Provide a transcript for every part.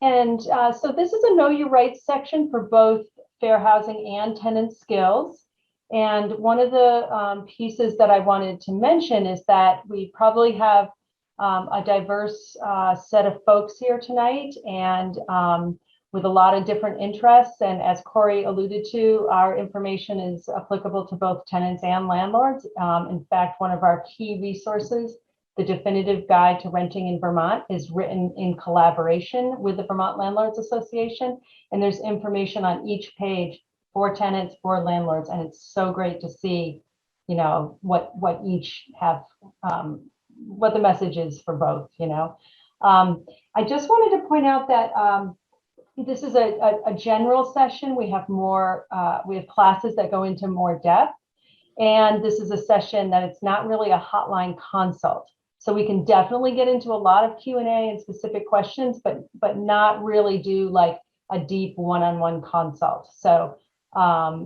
And so this is a Know Your Rights section for both fair housing and tenant skills. And one of the pieces that I wanted to mention is that we probably have a diverse set of folks here tonight, and with a lot of different interests. And as Corey alluded to, our information is applicable to both tenants and landlords. In fact, one of our key resources, the Definitive Guide to Renting in Vermont, is written in collaboration with the Vermont Landlords Association. And there's information on each page for tenants, for landlords. And it's so great to see, you know, what each have, what the message is for both, you know. I just wanted to point out that this is a general session. We have more, we have classes that go into more depth. And this is a session that it's not really a hotline consult. So we can definitely get into a lot of Q&A and specific questions, but not really do like a deep one-on-one consult. So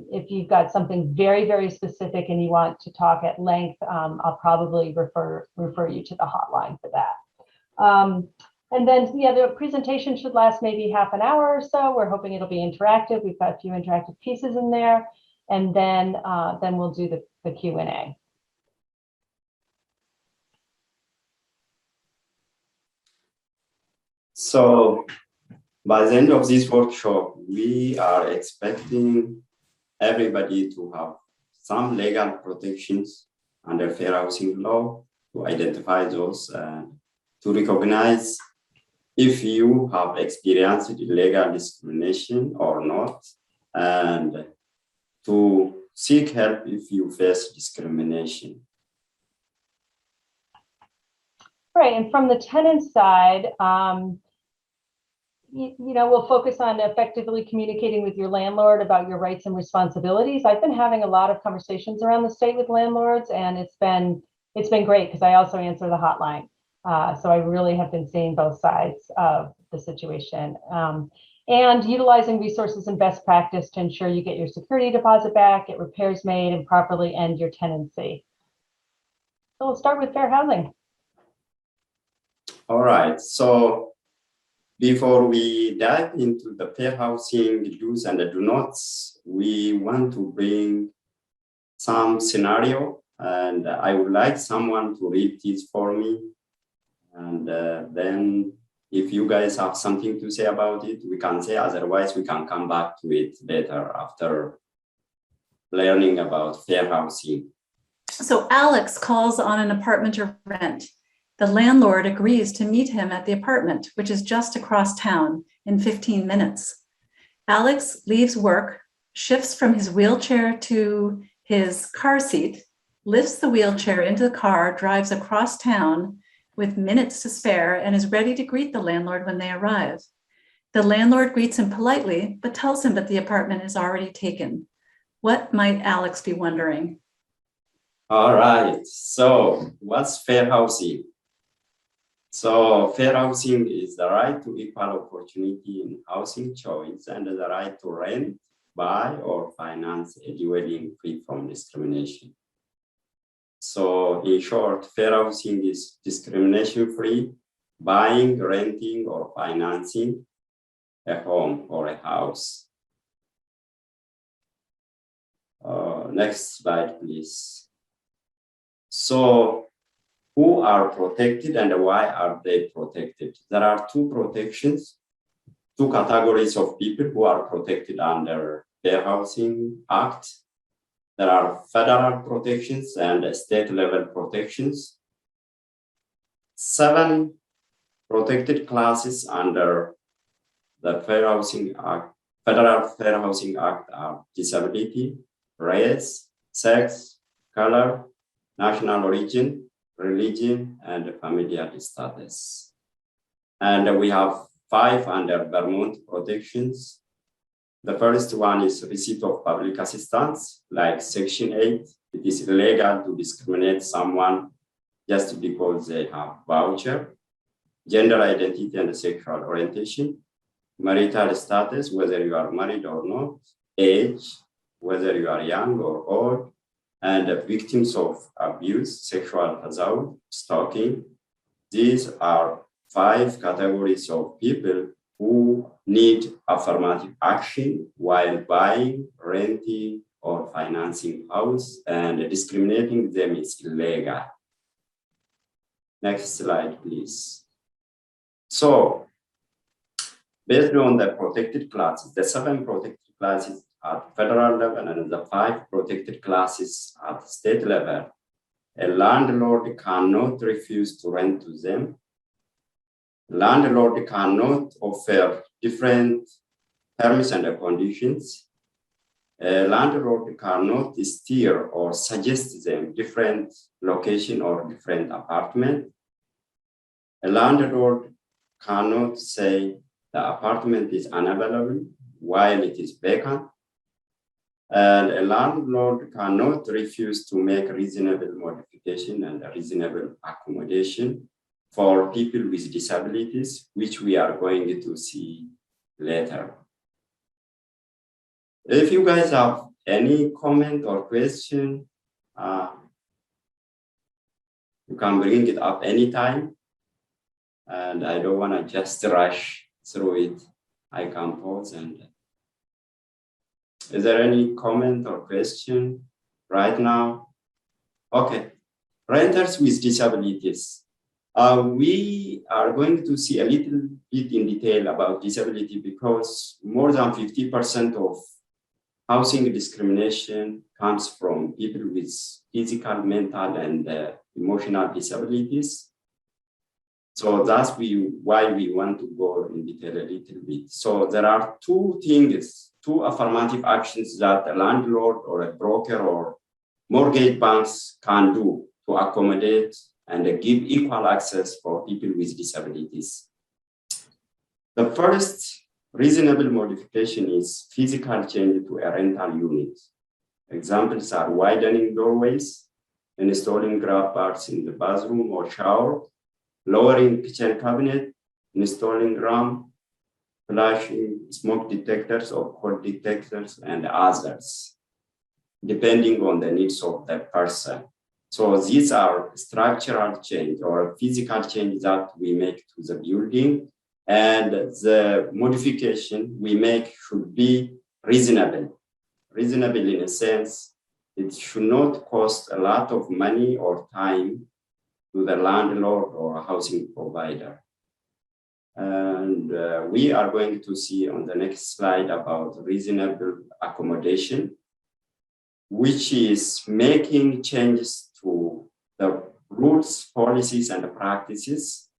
if you've got something very, very specific and you want to talk at length, I'll probably refer you to the hotline for that. And then, yeah, the presentation should last maybe half an hour or so. We're hoping it'll be interactive. We've got a few interactive pieces in there, and then we'll do the Q&A. So by the end of this workshop, we are expecting everybody to have some legal protections under fair housing law, to identify those and to recognize if you have experienced illegal discrimination or not, and to seek help if you face discrimination. Right, and from the tenant side, you know, we'll focus on effectively communicating with your landlord about your rights and responsibilities. I've been having a lot of conversations around the state with landlords, and it's been great because I also answer the hotline. So I really have been seeing both sides of the situation, and utilizing resources and best practice to ensure you get your security deposit back, get repairs made, and properly end your tenancy. So we'll start with fair housing. All right, so before we dive into the fair housing do's and the do nots, we want to bring some scenario, and I would like someone to read this for me. And then if you guys have something to say about it, we can say, otherwise we can come back to it later after learning about fair housing. So Alex calls on an apartment to rent. The landlord agrees to meet him at the apartment, which is just across town, in 15 minutes. Alex leaves work, shifts from his wheelchair to his car seat, lifts the wheelchair into the car, drives across town with minutes to spare, and is ready to greet the landlord when they arrive. The landlord greets him politely, but tells him that the apartment is already taken. What might Alex be wondering? All right, so what's fair housing? So fair housing is the right to equal opportunity in housing choice and the right to rent, buy, or finance a dwelling free from discrimination. So in short, fair housing is discrimination-free, buying, renting, or financing a home or a house. Next slide, please. So who are protected and why are they protected? There are two protections, two categories of people who are protected under Fair Housing Act. There are federal protections and state level protections. 7 protected classes under the Fair Housing Act, Federal Fair Housing Act are disability, race, sex, color, national origin, religion, and familial status. And we have 5 under Vermont Protections. The first one is receipt of public assistance, like Section 8. It is illegal to discriminate someone just because they have voucher, gender identity and sexual orientation, marital status, whether you are married or not, age, whether you are young or old, and victims of abuse, sexual assault, stalking. These are 5 categories of people who need affirmative action while buying, renting, or financing house, and discriminating them is illegal. Next slide, please. So, based on the protected classes, the 7 protected classes at federal level and the 5 protected classes at state level, a landlord cannot refuse to rent to them. Landlord cannot offer different terms and conditions. A landlord cannot steer or suggest them different location or different apartment. A landlord cannot say the apartment is unavailable while it is vacant. And a landlord cannot refuse to make reasonable modification and reasonable accommodation for people with disabilities, which we are going to see later. If you guys have any comment or question, you can bring it up anytime. And I don't want to just rush through it. I can pause. And is there any comment or question right now? Okay, renters with disabilities. We are going to see a little bit in detail about disability because more than 50% of housing discrimination comes from people with physical, mental, and emotional disabilities. So that's why we want to go in detail a little bit. So there are 2 things, 2 affirmative actions that a landlord or a broker or mortgage banks can do to accommodate and give equal access for people with disabilities. The first reasonable modification is physical change to a rental unit. Examples are widening doorways, installing grab bars in the bathroom or shower, lowering kitchen cabinet, installing ramp, flashing smoke detectors or cold detectors, and others, depending on the needs of the person. So these are structural change or physical change that we make to the building, and the modification we make should be reasonable. Reasonable in a sense, it should not cost a lot of money or time to the landlord or housing provider. And we are going to see on the next slide about reasonable accommodation, which is making changes to the rules, policies, and practices.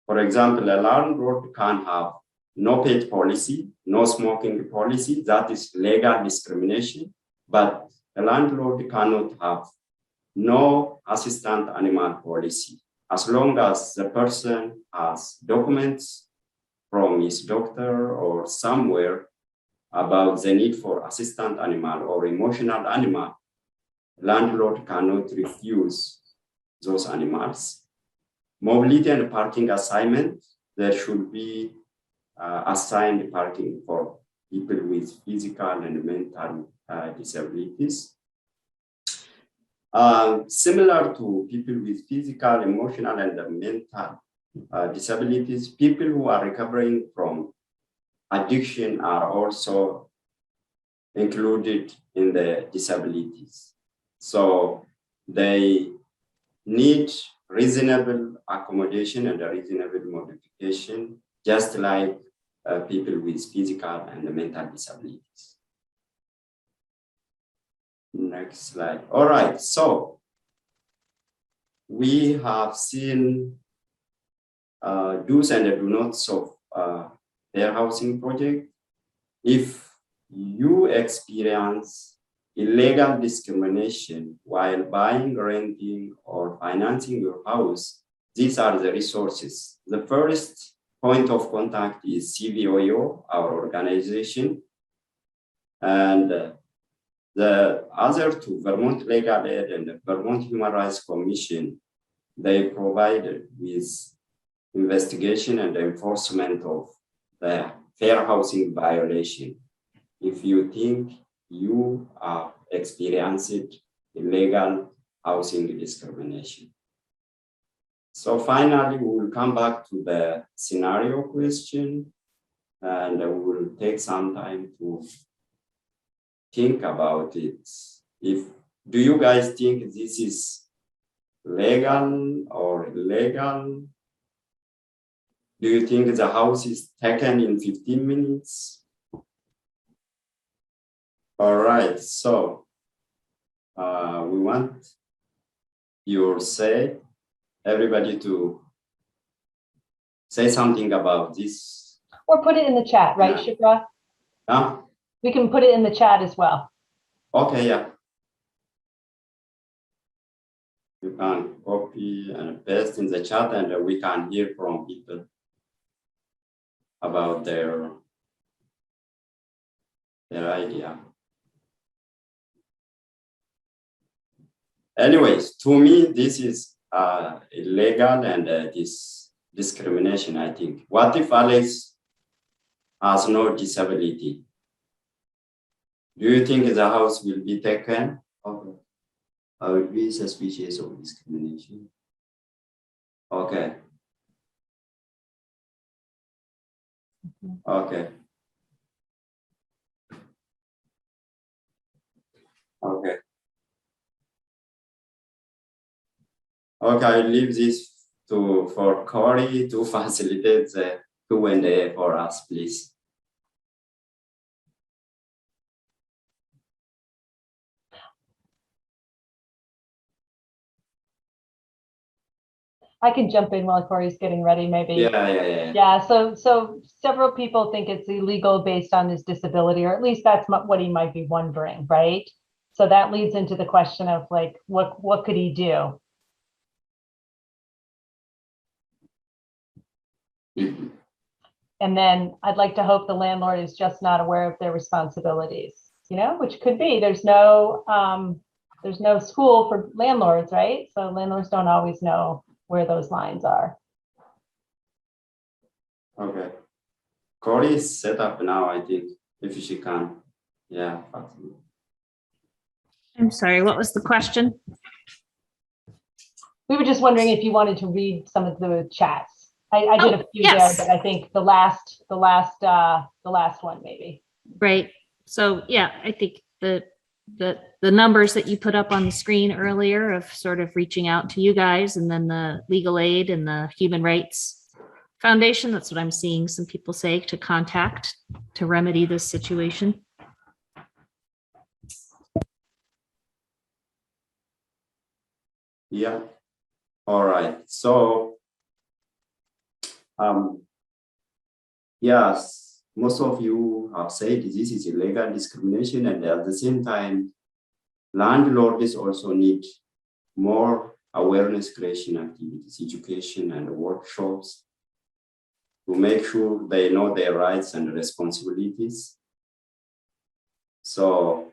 For example, a landlord can have no pet policy, no smoking policy, that is legal discrimination, but a landlord cannot have no assistant animal policy, as long as the person has documents from his doctor or somewhere about the need for assistant animal or emotional animal. Landlord cannot refuse those animals. Mobility and parking assignment, there should be assigned parking for people with physical and mental disabilities. Similar to people with physical, emotional, and mental disabilities, people who are recovering from addiction are also included in the disabilities. So they need reasonable accommodation and a reasonable modification, just like people with physical and mental disabilities. Next slide. All right, so we have seen do's and do nots of fair housing project. If you experience illegal discrimination while buying, renting, or financing your house, these are the resources. The first point of contact is CVOEO, our organization, and the other 2, Vermont Legal Aid and the Vermont Human Rights Commission, they provide with investigation and enforcement of the fair housing violation. If you think you are experiencing illegal housing discrimination. So finally, we will come back to the scenario question. and we will take some time to think about it. Do you guys think this is legal or illegal? Do you think the house is taken in 15 minutes? All right, so we want your say, everybody to say something about this. Or put it in the chat, right, Yeah. Shipra? Huh? We can put it in the chat as well. Okay, yeah. You can copy and paste in the chat, and we can hear from people about their idea. Anyways, to me, this is illegal and this discrimination, I think. What if Alex has no disability? Do you think the house will be taken? Okay. I would be suspicious of discrimination. Okay. Okay. Okay. Okay, I leave this for Corey to facilitate the Q&A for us, please. I can jump in while Corey's getting ready, maybe. Yeah. Yeah, so several people think it's illegal based on his disability, or at least that's what he might be wondering, right? So that leads into the question of like, what could he do? Mm-hmm. And then I'd like to hope the landlord is just not aware of their responsibilities, you know, which could be. There's no school for landlords, right? So landlords don't always know where those lines are. Okay. Corey is set up now, I think, if she can. Yeah. I'm sorry, what was the question? We were just wondering if you wanted to read some of the chats. I did a few yes. there, but I think the last one maybe. Right. So yeah, I think the numbers that you put up on the screen earlier of sort of reaching out to you guys, and then the legal aid and the Human Rights Foundation, that's what I'm seeing some people say to contact to remedy this situation. Yeah. All right. So, yes, most of you have said this is illegal discrimination, and at the same time, landlords also need more awareness creation activities, education, and workshops to make sure they know their rights and responsibilities. So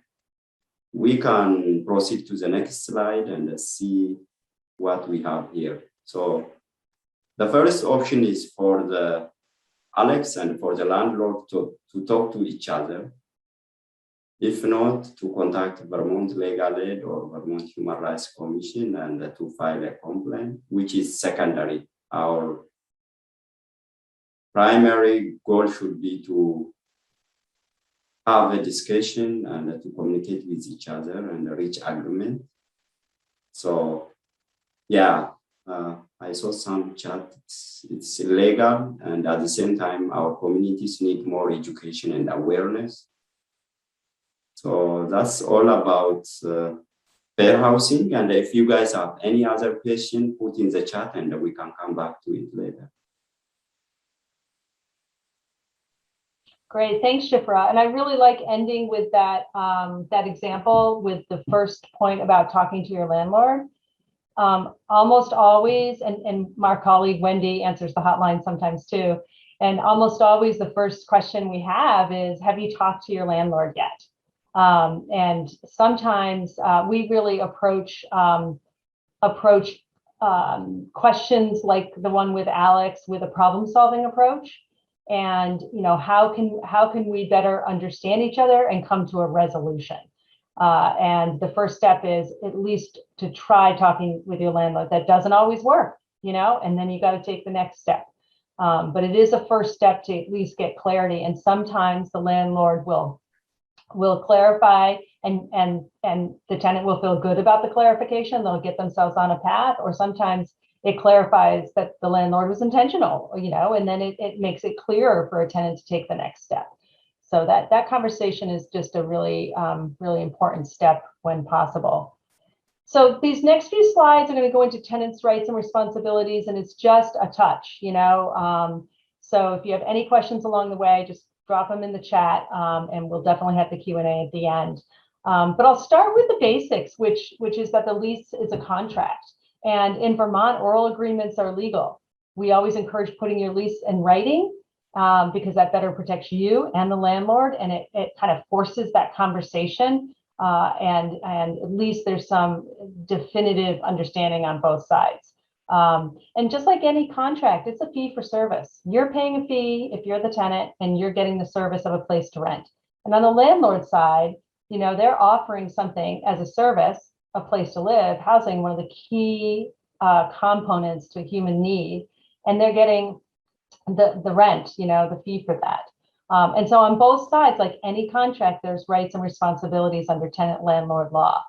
we can proceed to the next slide and see what we have here. So the first option is for the Alex and for the landlord to talk to each other. If not, to contact Vermont Legal Aid or Vermont Human Rights Commission and to file a complaint, which is secondary. Our primary goal should be to have a discussion and to communicate with each other and reach agreement. So, yeah, I saw some chat. It's illegal, and at the same time, our communities need more education and awareness. So that's all about fair housing. And if you guys have any other question, put in the chat, and we can come back to it later. Great, thanks, Shifra. And I really like ending with that that example with the first point about talking to your landlord. Almost always, and my colleague Wendy answers the hotline sometimes too, and almost always the first question we have is, have you talked to your landlord yet? And sometimes we really approach questions like the one with Alex with a problem-solving approach. And how can we better understand each other and come to a resolution? And the first step is at least to try talking with your landlord. That doesn't always work, and then you got to take the next step. But it is a first step to at least get clarity. And sometimes the landlord will clarify, and the tenant will feel good about the clarification. They'll get themselves on a path, or sometimes it clarifies that the landlord was intentional, and then it makes it clearer for a tenant to take the next step. So that conversation is just a really, really important step when possible. So these next few slides are going to go into tenants' rights and responsibilities, and it's just a touch, So if you have any questions along the way, just drop them in the chat, and we'll definitely have the Q&A at the end. But I'll start with the basics, which is that the lease is a contract. And in Vermont, oral agreements are legal. We always encourage putting your lease in writing, because that better protects you and the landlord, and it kind of forces that conversation. And at least there's some definitive understanding on both sides. And just like any contract, it's a fee for service. You're paying a fee if you're the tenant, and you're getting the service of a place to rent. And on the landlord side, they're offering something as a service, a place to live, housing, one of the key components to human need, and they're getting the rent, the fee for that. And so on both sides, like any contract, there's rights and responsibilities under tenant landlord law.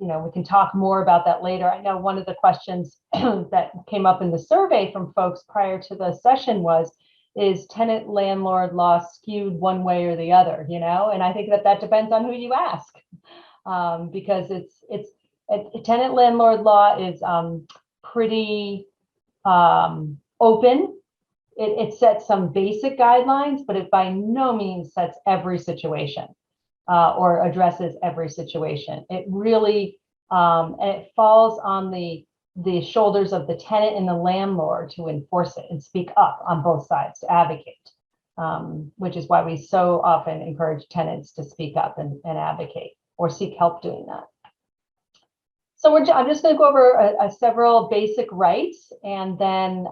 We can talk more about that later. I know one of the questions that came up in the survey from folks prior to the session was, is tenant landlord law skewed one way or the other, And I think that depends on who you ask, because it's tenant landlord law is pretty open. It sets some basic guidelines, but it by no means sets every situation or addresses every situation. It really, and it falls on the shoulders of the tenant and the landlord to enforce it and speak up on both sides, to advocate, which is why we so often encourage tenants to speak up and advocate or seek help doing that. So I'm just going to go over several basic rights, and then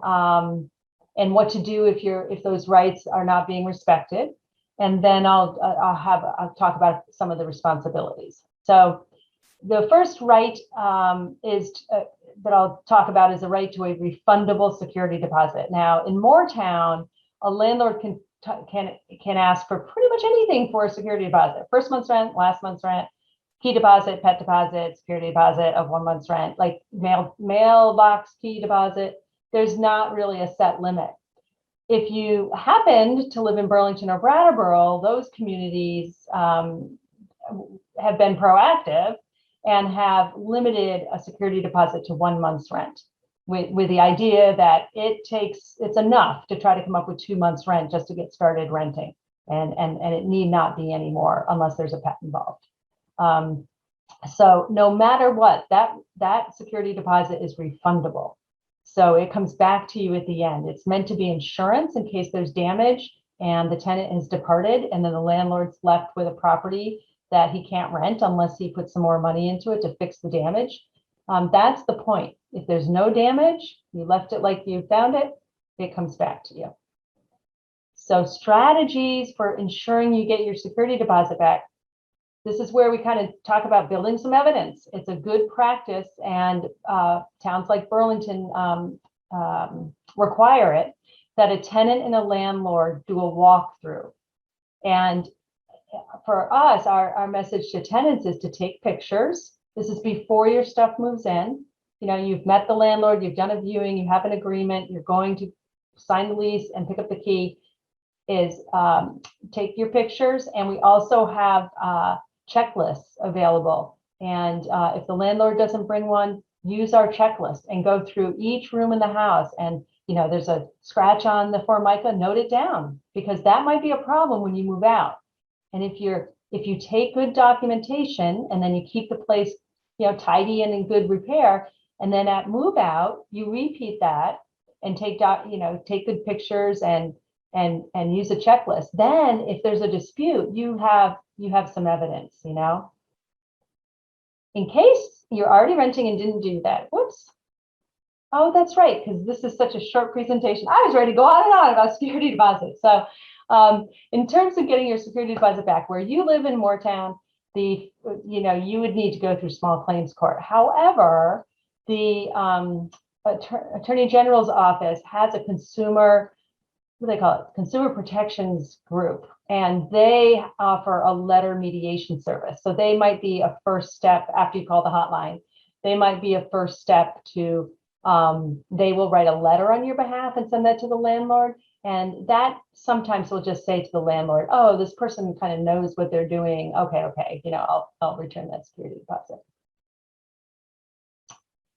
and what to do if those rights are not being respected, and then I'll talk about some of the responsibilities. So the first right that I'll talk about is the right to a refundable security deposit. Now, in Moretown, a landlord can ask for pretty much anything for a security deposit: first month's rent, last month's rent, key deposit, pet deposit, security deposit of 1 month's rent, like mailbox key deposit. There's not really a set limit. If you happened to live in Burlington or Brattleboro, those communities have been proactive and have limited a security deposit to 1 month's rent, with the idea that it's enough to try to come up with 2 months' rent just to get started renting, and it need not be any more unless there's a pet involved. So no matter what, that security deposit is refundable. So it comes back to you at the end. It's meant to be insurance in case there's damage and the tenant has departed, and then the landlord's left with a property that he can't rent unless he puts some more money into it to fix the damage. That's the point. If there's no damage, you left it like you found it, it comes back to you. So strategies for ensuring you get your security deposit back. This is where we kind of talk about building some evidence. It's a good practice, and towns like Burlington require it, that a tenant and a landlord do a walkthrough. And for us, our message to tenants is to take pictures. This is before your stuff moves in. You've met the landlord, you've done a viewing, you have an agreement, you're going to sign the lease and pick up the key. Is take your pictures, and we also have checklists available. And if the landlord doesn't bring one, use our checklist and go through each room in the house. And there's a scratch on the Formica, note it down, because that might be a problem when you move out. And if you take good documentation and then you keep the place tidy and in good repair, and then at move out you repeat that and take good pictures and use a checklist, then if there's a dispute, you have some evidence. In case you're already renting and didn't do that, whoops. Oh, that's right, because this is such a short presentation. I was ready to go on and on about security deposits. So in terms of getting your security deposit back, where you live in Moretown, you would need to go through small claims court. However, the Attorney General's office has a consumer, what do they call it? Consumer Protections group, and they offer a letter mediation service. So they might be a first step after you call the hotline. They might be a first step to, they will write a letter on your behalf and send that to the landlord. And that sometimes will just say to the landlord, oh, this person kind of knows what they're doing. Okay, I'll return that security deposit.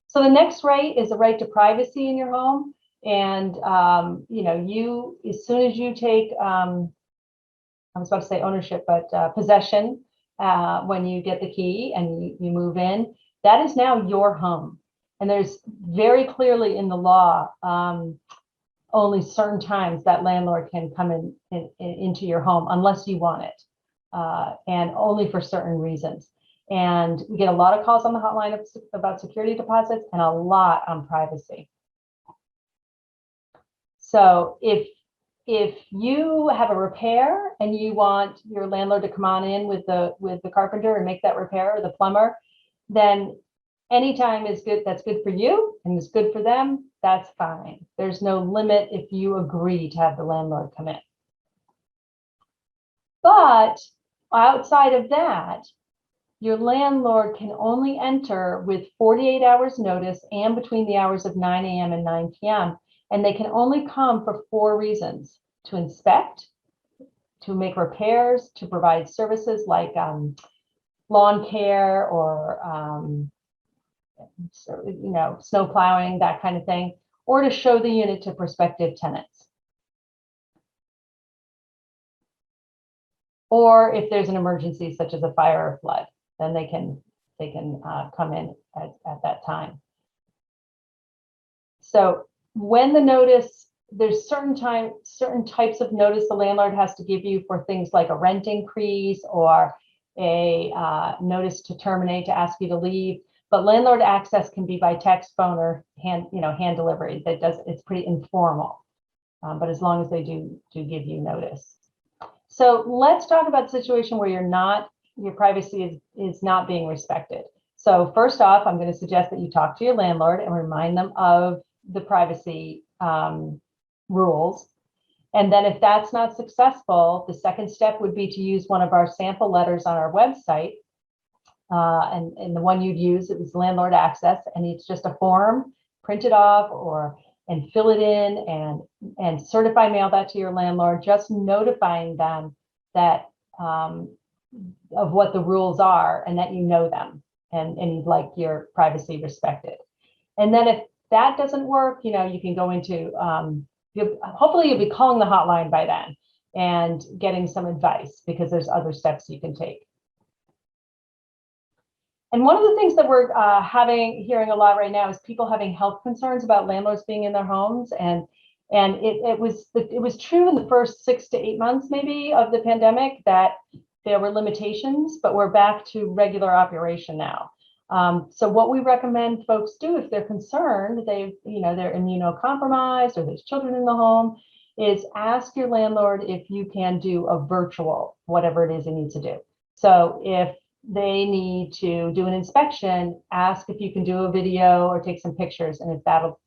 So the next right is the right to privacy in your home. And, you, as soon as you take, I was about to say ownership, but possession, when you get the key and you move in, that is now your home. And there's very clearly in the law, only certain times that landlord can come into your home unless you want it, and only for certain reasons. And we get a lot of calls on the hotline about security deposits and a lot on privacy. So if you have a repair and you want your landlord to come on in with the carpenter and make that repair, or the plumber, then anytime is good. That's good for you and it's good for them. That's fine. There's no limit if you agree to have the landlord come in. But outside of that, your landlord can only enter with 48 hours notice and between the hours of 9 a.m. and 9 p.m. And they can only come for 4 reasons: to inspect, to make repairs, to provide services like lawn care or snow plowing, that kind of thing, or to show the unit to prospective tenants. Or if there's an emergency such as a fire or flood, then they can come in at that time. So when the notice, there's certain types of notice the landlord has to give you for things like a rent increase or a notice to terminate, to ask you to leave. But landlord access can be by text, phone, or hand delivery. It's pretty informal, but as long as they do give you notice. So let's talk about the situation where your privacy is not being respected. So first off, I'm going to suggest that you talk to your landlord and remind them of the privacy rules. And then if that's not successful, the second step would be to use one of our sample letters on our website. And the one you'd use, it was landlord access, and it's just a form, print it off and fill it in and certify mail that to your landlord, just notifying them that of what the rules are and that you know them and you'd like your privacy respected. And then if that doesn't work, you can go into, hopefully you'll be calling the hotline by then and getting some advice, because there's other steps you can take. And one of the things that we're hearing a lot right now is people having health concerns about landlords being in their homes. And it was true in the first 6 to 8 months maybe of the pandemic that there were limitations, but we're back to regular operation now. So what we recommend folks do if they're concerned, they're immunocompromised or there's children in the home, is ask your landlord if you can do a virtual, whatever it is they need to do. So if they need to do an inspection, ask if you can do a video or take some pictures, and if that'll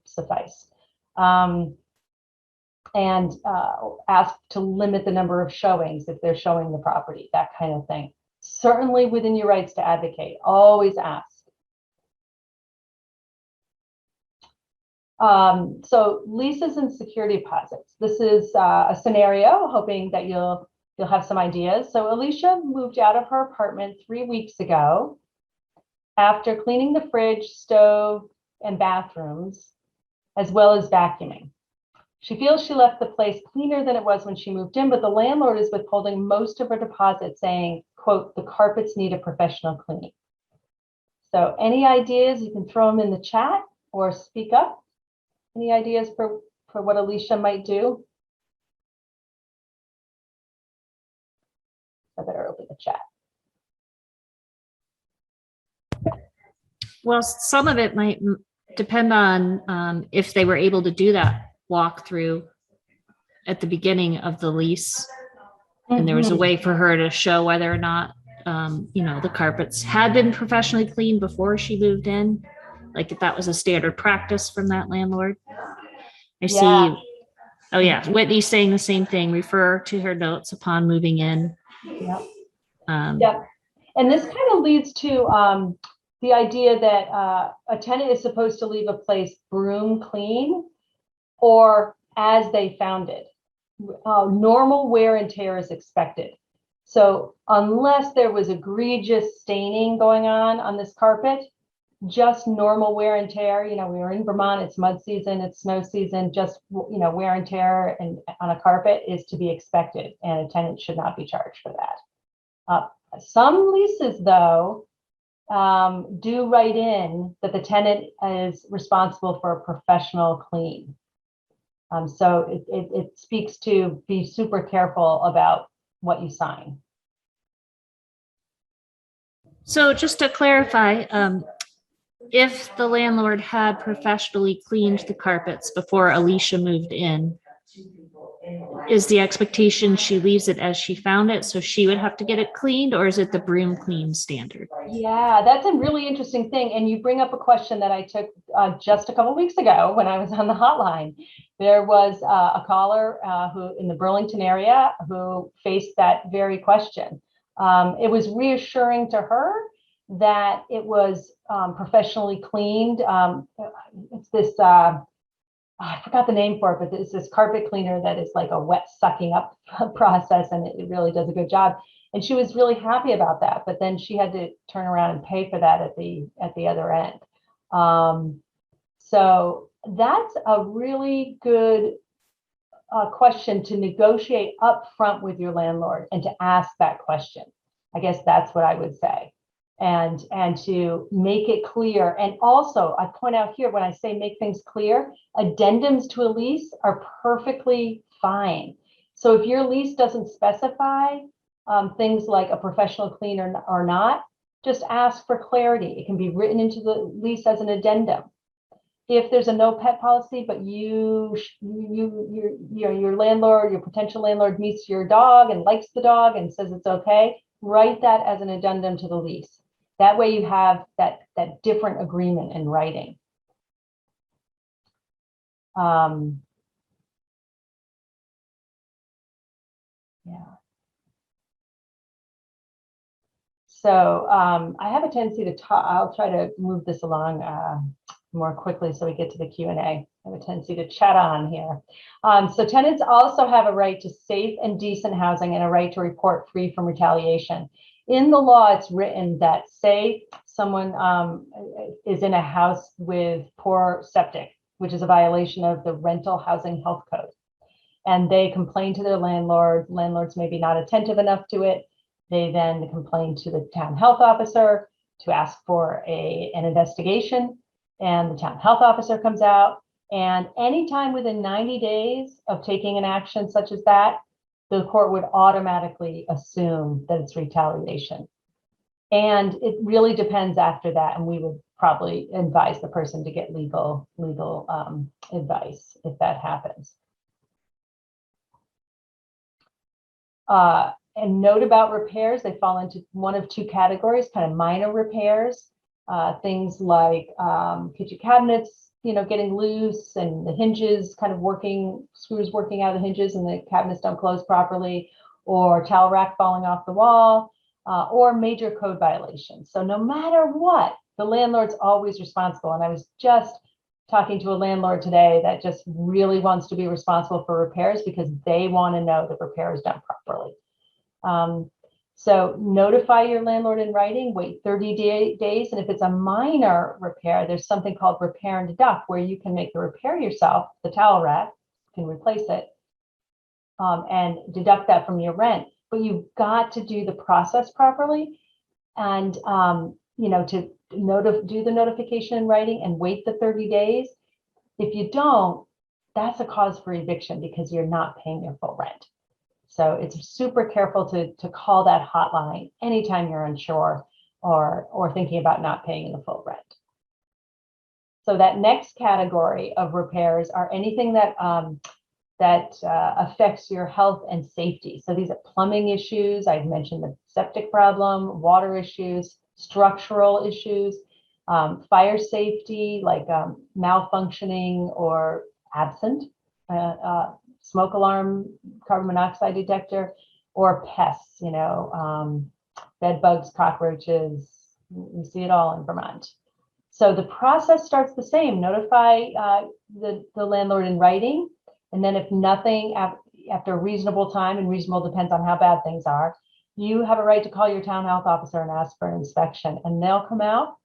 suffice. And ask to limit the number of showings if they're showing the property, that kind of thing. Certainly within your rights to advocate, always ask. So leases and security deposits. This is a scenario, hoping that you'll have some ideas. So Alisha moved out of her apartment 3 weeks ago after cleaning the fridge, stove, and bathrooms, as well as vacuuming. She feels she left the place cleaner than it was when she moved in, but the landlord is withholding most of her deposit, saying, quote, "the carpets need a professional cleaning." So any ideas, you can throw them in the chat or speak up. Any ideas for what Alisha might do? I better open the chat. Well, some of it might depend on if they were able to do that walkthrough at the beginning of the lease. And there was a way for her to show whether or not, the carpets had been professionally cleaned before she moved in. like if that was a standard practice from that landlord. I see. Yeah. Oh yeah, Whitney's saying the same thing. Refer to her notes upon moving in. Yep. Um, Yep. And this kind of leads to the idea that a tenant is supposed to leave a place broom clean or as they found it. Normal wear and tear is expected. So unless there was egregious staining going on this carpet, just normal wear and tear, we were in Vermont, it's mud season, it's snow season, just, wear and tear and on a carpet is to be expected, and a tenant should not be charged for that. Some leases, though, do write in that the tenant is responsible for a professional clean. So it speaks to be super careful about what you sign. so just to clarify, if the landlord had professionally cleaned the carpets before Alisha moved in, is the expectation she leaves it as she found it, so she would have to get it cleaned, or is it the broom clean standard? Yeah, that's a really interesting thing. And you bring up a question that I took just a couple of weeks ago when I was on the hotline. There was a caller who in the Burlington area who faced that very question. It was reassuring to her that it was professionally cleaned. It's this, I forgot the name for it, but it's this carpet cleaner that is like a wet sucking up process, and it really does a good job. And she was really happy about that, but then she had to turn around and pay for that at the other end. So that's a really good question to negotiate up front with your landlord, and to ask that question. I guess that's what I would say. And to make it clear. And also, I point out here, when I say make things clear, addendums to a lease are perfectly fine. So if your lease doesn't specify things like a professional cleaner or not, just ask for clarity. It can be written into the lease as an addendum. If there's a no pet policy, but your landlord, your potential landlord meets your dog and likes the dog and says it's okay, write that as an addendum to the lease. That way you have that different agreement in writing. Yeah. So I have a tendency to talk. I'll try to move this along more quickly so we get to the Q&A. I have a tendency to chat on here. So tenants also have a right to safe and decent housing and a right to report free from retaliation. In the law, it's written that, say someone is in a house with poor septic, which is a violation of the Rental Housing Health Code, and they complain to their landlord. Landlord's maybe not attentive enough to it. They then complain to the town health officer to ask for an investigation, and the town health officer comes out. And anytime within 90 days of taking an action such as that, the court would automatically assume that it's retaliation. And it really depends after that. And we would probably advise the person to get legal advice if that happens. And note about repairs, they fall into one of two categories, kind of minor repairs, things like kitchen cabinets, getting loose and the hinges kind of screws working out of the hinges and the cabinets don't close properly, or towel rack falling off the wall, or major code violations. So no matter what, the landlord's always responsible. And I was just talking to a landlord today that just really wants to be responsible for repairs because they want to know that repair is done properly. So notify your landlord in writing, wait 30 days. And if it's a minor repair, there's something called repair and deduct, where you can make the repair yourself, the towel rack, you can replace it, and deduct that from your rent. But you've got to do the process properly, and to do the notification in writing and wait the 30 days. If you don't, that's a cause for eviction because you're not paying your full rent. So it's super careful to call that hotline anytime you're unsure or thinking about not paying the full rent. So that next category of repairs are anything that affects your health and safety. So these are plumbing issues. I've mentioned the septic problem, water issues, structural issues. Fire safety, like malfunctioning or absent, smoke alarm, carbon monoxide detector, or pests, bed bugs, cockroaches. We see it all in Vermont. So the process starts the same. Notify the landlord in writing, and then if nothing, after a reasonable time, and reasonable depends on how bad things are, you have a right to call your town health officer and ask for an inspection, and they'll come out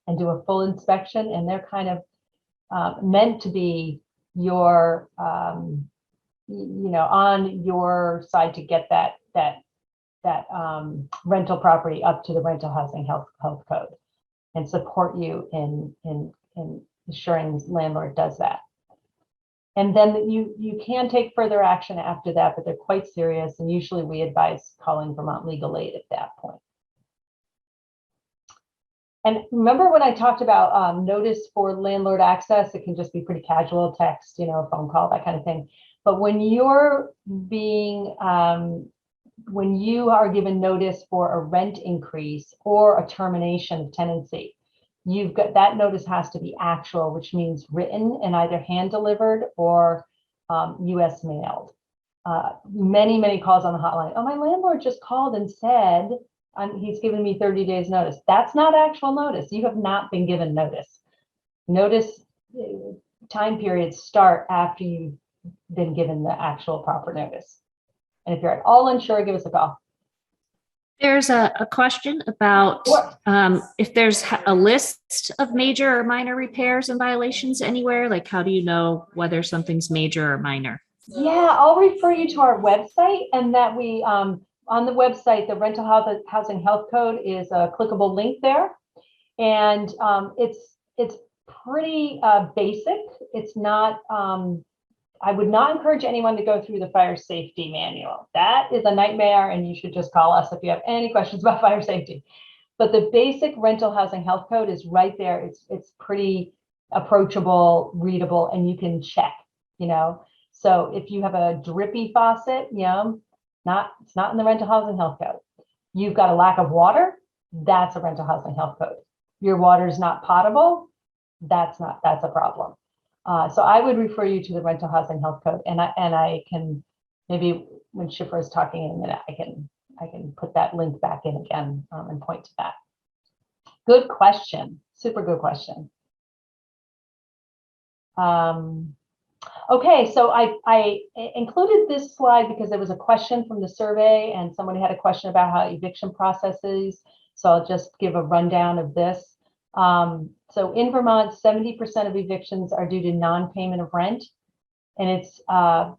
and do a full inspection, and they're kind of meant to be your, on your side to get that rental property up to the rental housing health code, and support you in ensuring the landlord does that. And then you can take further action after that, but they're quite serious, and usually we advise calling Vermont Legal Aid at that point. And remember when I talked about notice for landlord access, it can just be pretty casual text, phone call, that kind of thing. But when you're being, when you are given notice for a rent increase or a termination of tenancy, you've got that notice has to be actual, which means written and either hand delivered or US mailed. Many calls on the hotline. Oh, my landlord just called and said, he's given me 30 days notice. That's not actual notice. You have not been given notice. Notice time periods start after you've been given the actual proper notice. And if you're at all unsure, give us a call. There's a question about if there's a list of major or minor repairs and violations anywhere, like how do you know whether something's major or minor? Yeah, I'll refer you to our website, and that we, on the website, the Rental Housing Health Code is a clickable link there. And it's pretty basic. It's not, I would not encourage anyone to go through the fire safety manual. That is a nightmare, and you should just call us if you have any questions about fire safety. But the basic Rental Housing Health Code is right there. It's pretty approachable, readable, and you can check, So if you have a drippy faucet, it's not in the Rental Housing Health Code. You've got a lack of water, that's a Rental Housing Health Code. Your water is not potable, that's a problem. So I would refer you to the Rental Housing Health Code, and I can, maybe when Shifra is talking in a minute, I can put that link back in again and point to that. Good question, super good question. Okay, so I included this slide because there was a question from the survey, and somebody had a question about how eviction processes. So I'll just give a rundown of this. So in Vermont, 70% of evictions are due to non-payment of rent, and it's that's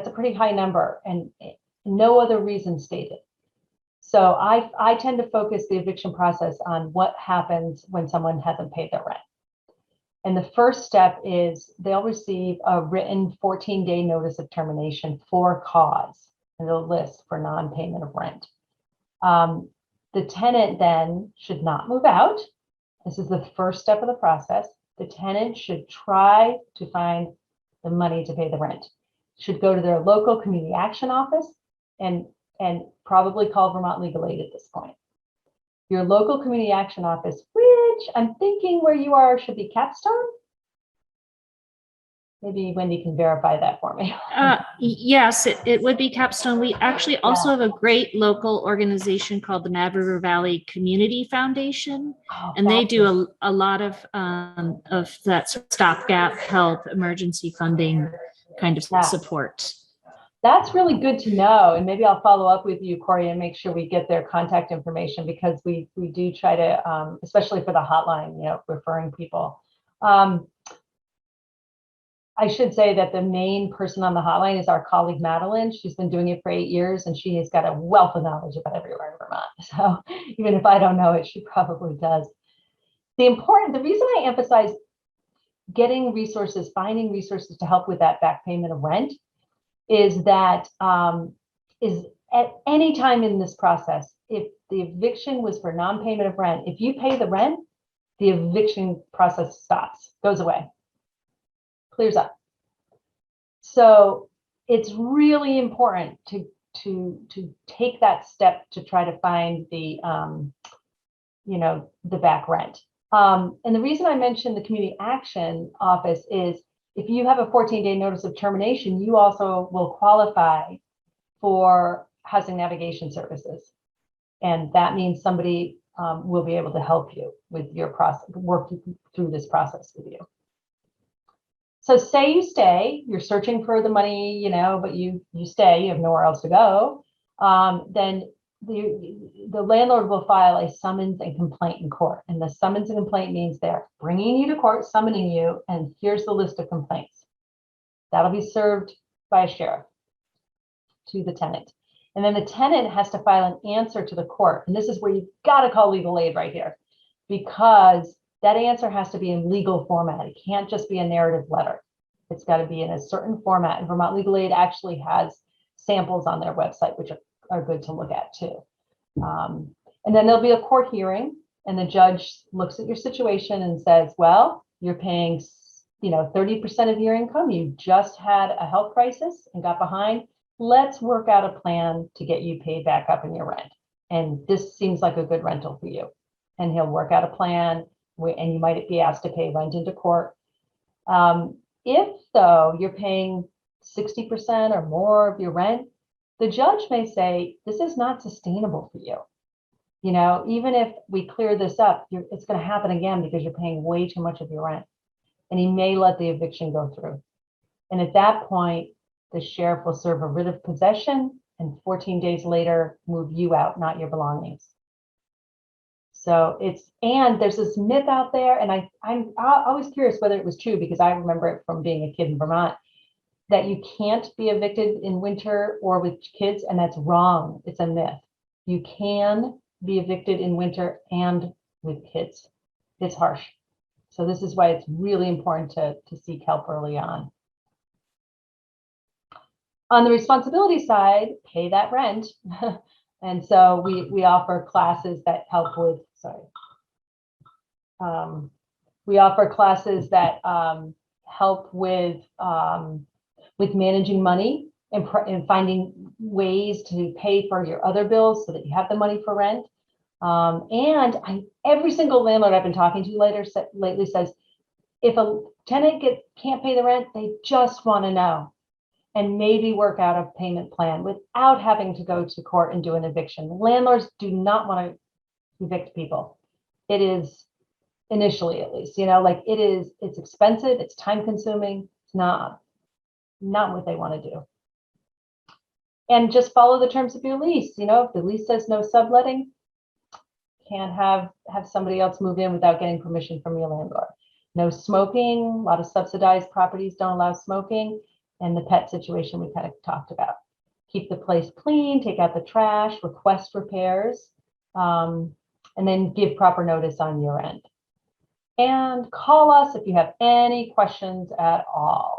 a pretty high number, and no other reason stated. So I tend to focus the eviction process on what happens when someone hasn't paid their rent. And the first step is they'll receive a written 14-day notice of termination for cause, and they'll list for non-payment of rent. The tenant then should not move out. This is the first step of the process. The tenant should try to find the money to pay the rent. Should go to their local community action office and probably call Vermont Legal Aid at this point. Your local community action office, which I'm thinking where you are should be Capstone. Maybe Wendy can verify that for me. Yes, it would be Capstone. We actually also have a great local organization called the Mad River Valley Community Foundation, and they do a lot of that stopgap help, emergency funding kind of support. That's really good to know, and maybe I'll follow up with you, Corey, and make sure we get their contact information, because we do try to, especially for the hotline, referring people. I should say that the main person on the hotline is our colleague, Madeline. She's been doing it for 8 years, and she has got a wealth of knowledge about everywhere in Vermont. So even if I don't know it, she probably does. The reason I emphasize getting resources, finding resources to help with that back payment of rent is that is at any time in this process, if the eviction was for non-payment of rent, if you pay the rent, the eviction process stops, goes away, clears up. So it's really important to take that step to try to find the the back rent. And the reason I mentioned the community action office is if you have a 14-day notice of termination, you also will qualify for housing navigation services. And that means somebody will be able to help you with your process, work through this process with you. So say you stay, you're searching for the money, but you stay, you have nowhere else to go. Then the landlord will file a summons and complaint in court. And the summons and complaint means they're bringing you to court, summoning you, and here's the list of complaints. That'll be served by a sheriff to the tenant. And then the tenant has to file an answer to the court. And this is where you've got to call legal aid right here, because that answer has to be in legal format. It can't just be a narrative letter. It's got to be in a certain format. And Vermont Legal Aid actually has samples on their website, which are good to look at too. And then there'll be a court hearing, and the judge looks at your situation and says, well, you're paying 30% of your income. You just had a health crisis and got behind. Let's work out a plan to get you paid back up in your rent. And this seems like a good rental for you. And he'll work out a plan, and you might be asked to pay rent into court. If though you're paying 60% or more of your rent, the judge may say, this is not sustainable for you. Even if we clear this up, it's going to happen again because you're paying way too much of your rent. And he may let the eviction go through. And at that point, the sheriff will serve a writ of possession and 14 days later move you out, not your belongings. So and there's this myth out there, and I'm always curious whether it was true, because I remember it from being a kid in Vermont, that you can't be evicted in winter or with kids, and that's wrong. It's a myth. You can be evicted in winter and with kids. It's harsh. So this is why it's really important to seek help early on. On the responsibility side, pay that rent. And so we offer classes that help with, we offer classes that help with managing money and finding ways to pay for your other bills so that you have the money for rent. Every single landlord I've been talking to lately says, if a tenant can't pay the rent, they just want to know and maybe work out a payment plan without having to go to court and do an eviction. Landlords do not want to evict people. It is, initially at least, it's expensive, it's time consuming, it's not what they want to do. And just follow the terms of your lease. If the lease says no subletting, can't have somebody else move in without getting permission from your landlord. No smoking. A lot of subsidized properties don't allow smoking. And the pet situation we kind of talked about. Keep the place clean, take out the trash, request repairs, and then give proper notice on your end. And call us if you have any questions at all.